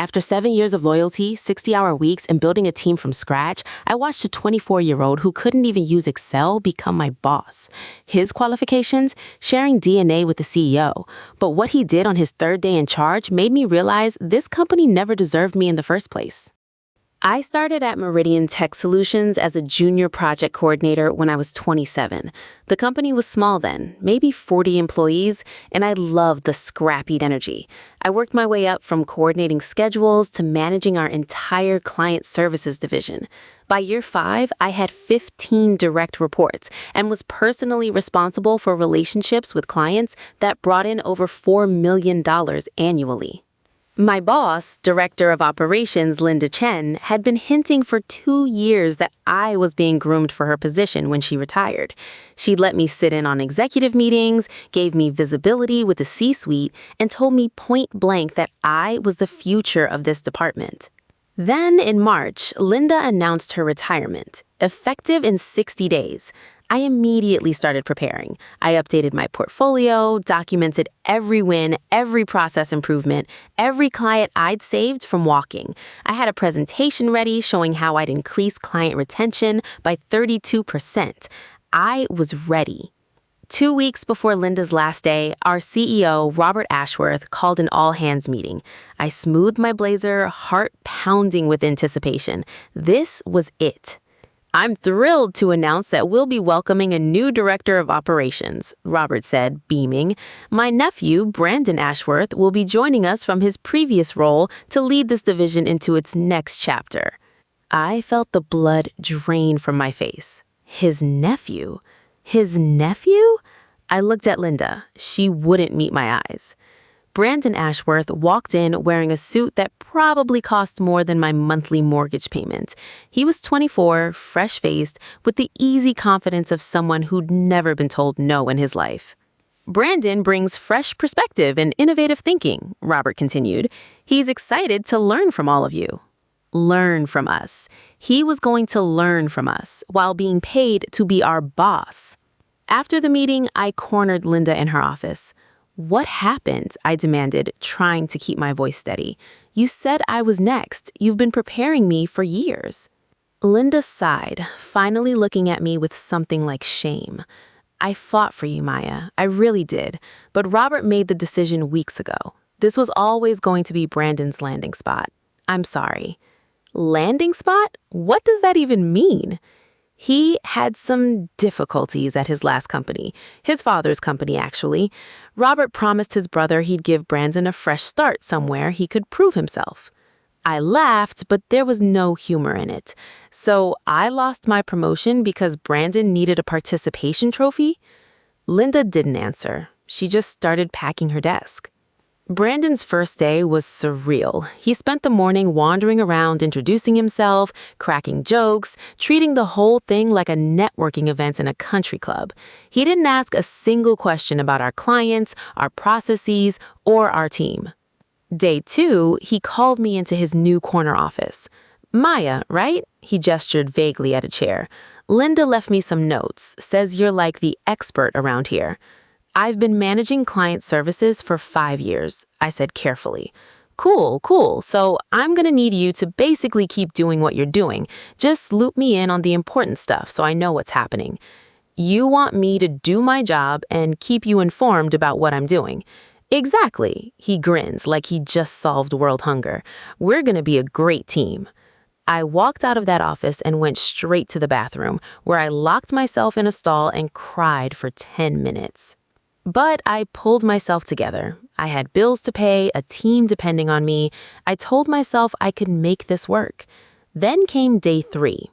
After 7 years of loyalty, 60-hour weeks, and building a team from scratch, I watched a 24-year-old who couldn't even use Excel become my boss. His qualifications? Sharing DNA with the CEO. But what he did on his third day in charge made me realize this company never deserved me in the first place. I started at Meridian Tech Solutions as a junior project coordinator when I was 27. The company was small then, maybe 40 employees, and I loved the scrappy energy. I worked my way up from coordinating schedules to managing our entire client services division. By year 5, I had 15 direct reports and was personally responsible for relationships with clients that brought in over $4 million annually. My boss, Director of Operations Linda Chen, had been hinting for 2 years that I was being groomed for her position when she retired. She'd let me sit in on executive meetings, gave me visibility with the C-suite, and told me point blank that I was the future of this department. Then, in March, Linda announced her retirement, effective in 60 days. I immediately started preparing. I updated my portfolio, documented every win, every process improvement, every client I'd saved from walking. I had a presentation ready showing how I'd increased client retention by 32%. I was ready. 2 weeks before Linda's last day, our CEO, Robert Ashworth, called an all-hands meeting. I smoothed my blazer, heart pounding with anticipation. This was it. "I'm thrilled to announce that we'll be welcoming a new director of operations," Robert said, beaming. "My nephew, Brandon Ashworth, will be joining us from his previous role to lead this division into its next chapter." I felt the blood drain from my face. His nephew? His nephew? I looked at Linda. She wouldn't meet my eyes. Brandon Ashworth walked in wearing a suit that probably cost more than my monthly mortgage payment. He was 24, fresh-faced, with the easy confidence of someone who'd never been told no in his life. "Brandon brings fresh perspective and innovative thinking," Robert continued. "He's excited to learn from all of you." Learn from us. He was going to learn from us while being paid to be our boss. After the meeting, I cornered Linda in her office. "What happened?" I demanded, trying to keep my voice steady. "You said I was next. You've been preparing me for years." Linda sighed, finally looking at me with something like shame. "I fought for you, Maya. I really did. But Robert made the decision weeks ago. This was always going to be Brandon's landing spot. I'm sorry." Landing spot? What does that even mean? He had some difficulties at his last company, his father's company, actually. Robert promised his brother he'd give Brandon a fresh start somewhere he could prove himself. I laughed, but there was no humor in it. So I lost my promotion because Brandon needed a participation trophy? Linda didn't answer. She just started packing her desk. Brandon's first day was surreal. He spent the morning wandering around, introducing himself, cracking jokes, treating the whole thing like a networking event in a country club. He didn't ask a single question about our clients, our processes, or our team. Day 2, he called me into his new corner office. "Maya, right?" He gestured vaguely at a chair. "Linda left me some notes, says you're like the expert around here." "I've been managing client services for 5 years," I said carefully. Cool. So I'm gonna need you to basically keep doing what you're doing. Just loop me in on the important stuff so I know what's happening." "You want me to do my job and keep you informed about what I'm doing?" "Exactly." He grins like he just solved world hunger. "We're gonna be a great team." I walked out of that office and went straight to the bathroom, where I locked myself in a stall and cried for 10 minutes. But I pulled myself together. I had bills to pay, a team depending on me. I told myself I could make this work. Then came day 3.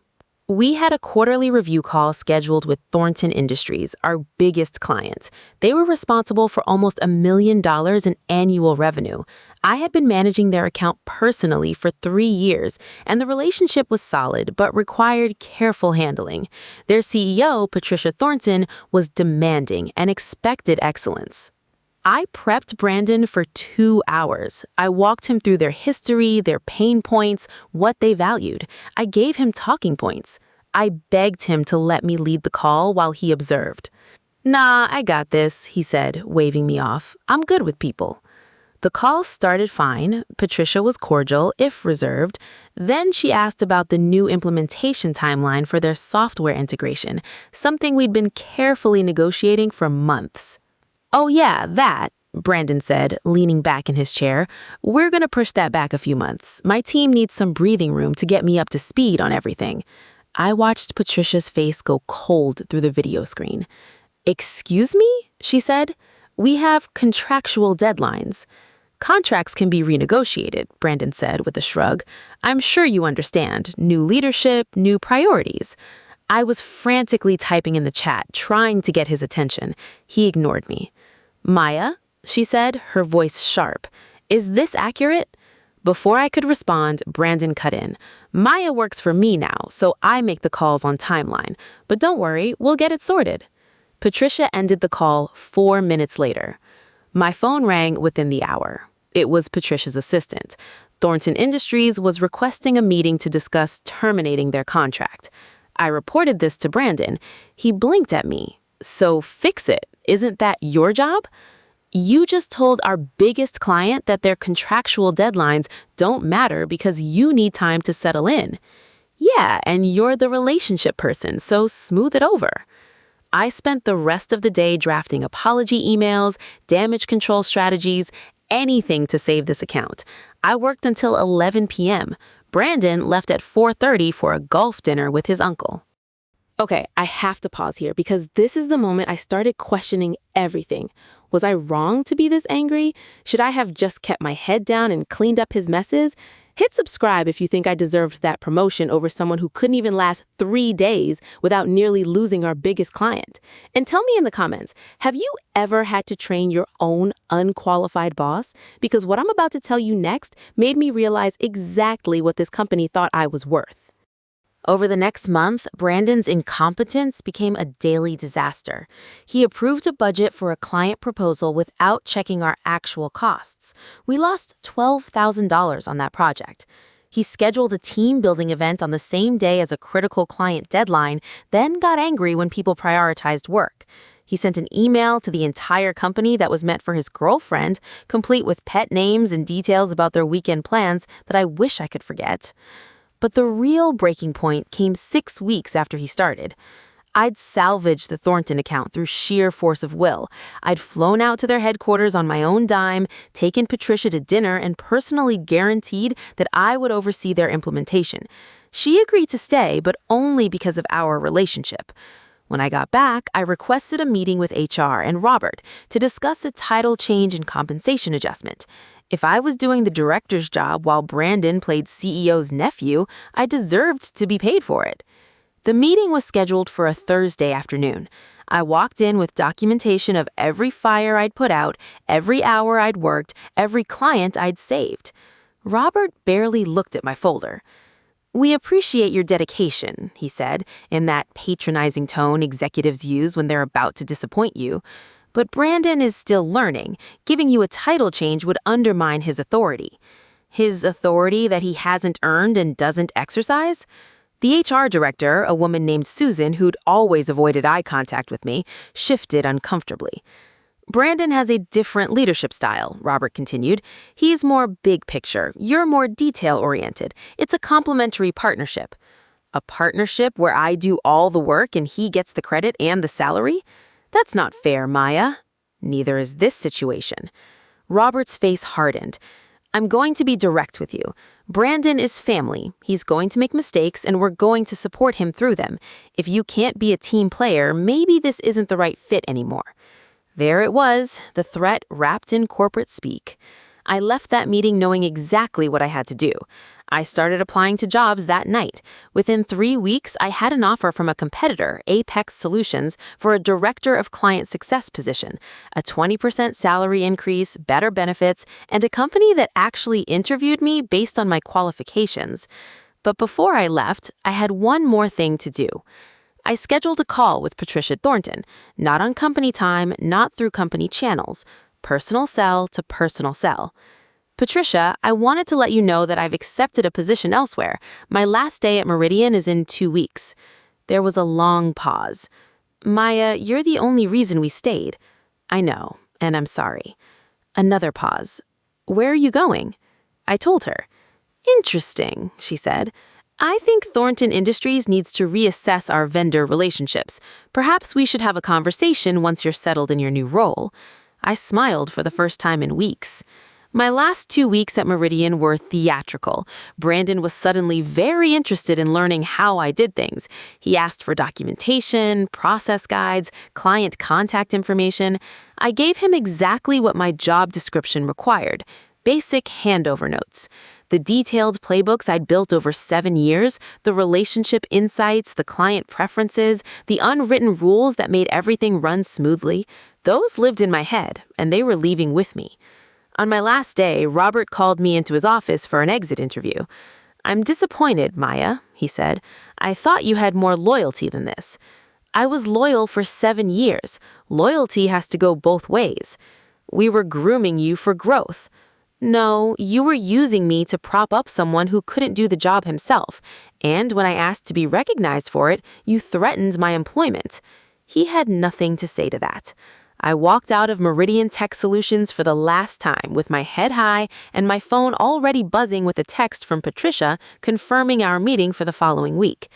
We had a quarterly review call scheduled with Thornton Industries, our biggest client. They were responsible for almost $1 million in annual revenue. I had been managing their account personally for 3 years, and the relationship was solid but required careful handling. Their CEO, Patricia Thornton, was demanding and expected excellence. I prepped Brandon for 2 hours. I walked him through their history, their pain points, what they valued. I gave him talking points. I begged him to let me lead the call while he observed. "Nah, I got this," he said, waving me off. "I'm good with people." The call started fine. Patricia was cordial, if reserved. Then she asked about the new implementation timeline for their software integration, something we'd been carefully negotiating for months. "Oh yeah, that," Brandon said, leaning back in his chair. "We're gonna push that back a few months. My team needs some breathing room to get me up to speed on everything." I watched Patricia's face go cold through the video screen. "Excuse me?" she said. "We have contractual deadlines." "Contracts can be renegotiated," Brandon said with a shrug. "I'm sure you understand. New leadership, new priorities." I was frantically typing in the chat, trying to get his attention. He ignored me. "Maya," she said, her voice sharp. "Is this accurate?" Before I could respond, Brandon cut in. "Maya works for me now, so I make the calls on timeline. But don't worry, we'll get it sorted." Patricia ended the call 4 minutes later. My phone rang within the hour. It was Patricia's assistant. Thornton Industries was requesting a meeting to discuss terminating their contract. I reported this to Brandon. He blinked at me. "So fix it. Isn't that your job?" "You just told our biggest client that their contractual deadlines don't matter because you need time to settle in." "Yeah, and you're the relationship person, so smooth it over." I spent the rest of the day drafting apology emails, damage control strategies, anything to save this account. I worked until 11 p.m. Brandon left at 4:30 for a golf dinner with his uncle. Okay, I have to pause here because this is the moment I started questioning everything. Was I wrong to be this angry? Should I have just kept my head down and cleaned up his messes? Hit subscribe if you think I deserved that promotion over someone who couldn't even last 3 days without nearly losing our biggest client. And tell me in the comments, have you ever had to train your own unqualified boss? Because what I'm about to tell you next made me realize exactly what this company thought I was worth. Over the next month, Brandon's incompetence became a daily disaster. He approved a budget for a client proposal without checking our actual costs. We lost $12,000 on that project. He scheduled a team-building event on the same day as a critical client deadline, then got angry when people prioritized work. He sent an email to the entire company that was meant for his girlfriend, complete with pet names and details about their weekend plans that I wish I could forget. But the real breaking point came 6 weeks after he started. I'd salvaged the Thornton account through sheer force of will. I'd flown out to their headquarters on my own dime, taken Patricia to dinner, and personally guaranteed that I would oversee their implementation. She agreed to stay, but only because of our relationship. When I got back, I requested a meeting with HR and Robert to discuss a title change and compensation adjustment. If I was doing the director's job while Brandon played CEO's nephew, I deserved to be paid for it. The meeting was scheduled for a Thursday afternoon. I walked in with documentation of every fire I'd put out, every hour I'd worked, every client I'd saved. Robert barely looked at my folder. "We appreciate your dedication," he said, in that patronizing tone executives use when they're about to disappoint you. "But Brandon is still learning. Giving you a title change would undermine his authority." His authority that he hasn't earned and doesn't exercise? The HR director, a woman named Susan, who'd always avoided eye contact with me, shifted uncomfortably. "Brandon has a different leadership style," Robert continued. "He's more big picture. You're more detail-oriented. It's a complementary partnership." "A partnership where I do all the work and he gets the credit and the salary? That's not fair, Maya." "Neither is this situation." Robert's face hardened. "I'm going to be direct with you. Brandon is family. He's going to make mistakes, and we're going to support him through them. If you can't be a team player, maybe this isn't the right fit anymore." There it was, the threat wrapped in corporate speak. I left that meeting knowing exactly what I had to do. I started applying to jobs that night. Within 3 weeks, I had an offer from a competitor, Apex Solutions, for a director of client success position, a 20% salary increase, better benefits, and a company that actually interviewed me based on my qualifications. But before I left, I had one more thing to do. I scheduled a call with Patricia Thornton, not on company time, not through company channels, personal cell to personal cell. "Patricia, I wanted to let you know that I've accepted a position elsewhere. My last day at Meridian is in 2 weeks. There was a long pause. "Maya, you're the only reason we stayed." "I know, and I'm sorry." Another pause. "Where are you going?" I told her. "Interesting," she said. "I think Thornton Industries needs to reassess our vendor relationships. Perhaps we should have a conversation once you're settled in your new role." I smiled for the first time in weeks. My last 2 weeks at Meridian were theatrical. Brandon was suddenly very interested in learning how I did things. He asked for documentation, process guides, client contact information. I gave him exactly what my job description required: basic handover notes. The detailed playbooks I'd built over 7 years, the relationship insights, the client preferences, the unwritten rules that made everything run smoothly, those lived in my head, and they were leaving with me. On my last day, Robert called me into his office for an exit interview. "I'm disappointed, Maya," he said. "I thought you had more loyalty than this." "I was loyal for 7 years. Loyalty has to go both ways." "We were grooming you for growth." "No, you were using me to prop up someone who couldn't do the job himself. And when I asked to be recognized for it, you threatened my employment." He had nothing to say to that. I walked out of Meridian Tech Solutions for the last time with my head high and my phone already buzzing with a text from Patricia confirming our meeting for the following week.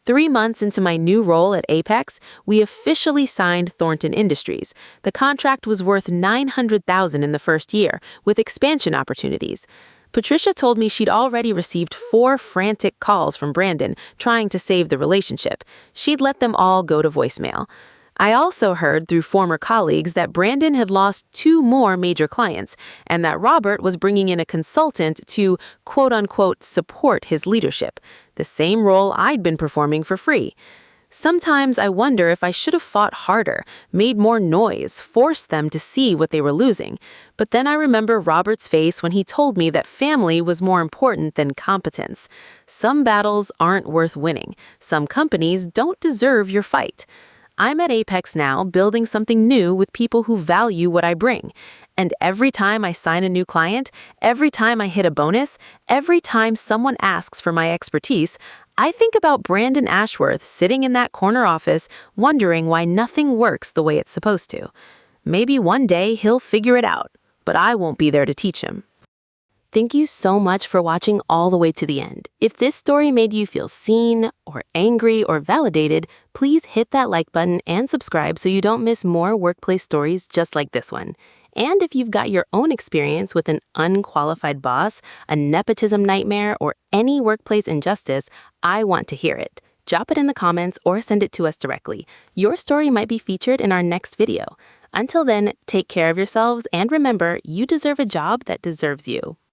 3 months into my new role at Apex, we officially signed Thornton Industries. The contract was worth $900,000 in the first year, with expansion opportunities. Patricia told me she'd already received 4 frantic calls from Brandon trying to save the relationship. She'd let them all go to voicemail. I also heard through former colleagues that Brandon had lost 2 more major clients, and that Robert was bringing in a consultant to, quote-unquote, support his leadership, the same role I'd been performing for free. Sometimes I wonder if I should have fought harder, made more noise, forced them to see what they were losing. But then I remember Robert's face when he told me that family was more important than competence. Some battles aren't worth winning. Some companies don't deserve your fight. I'm at Apex now, building something new with people who value what I bring. And every time I sign a new client, every time I hit a bonus, every time someone asks for my expertise, I think about Brandon Ashworth sitting in that corner office wondering why nothing works the way it's supposed to. Maybe one day he'll figure it out, but I won't be there to teach him. Thank you so much for watching all the way to the end. If this story made you feel seen, or angry, or validated, please hit that like button and subscribe so you don't miss more workplace stories just like this one. And if you've got your own experience with an unqualified boss, a nepotism nightmare, or any workplace injustice, I want to hear it. Drop it in the comments or send it to us directly. Your story might be featured in our next video. Until then, take care of yourselves and remember, you deserve a job that deserves you.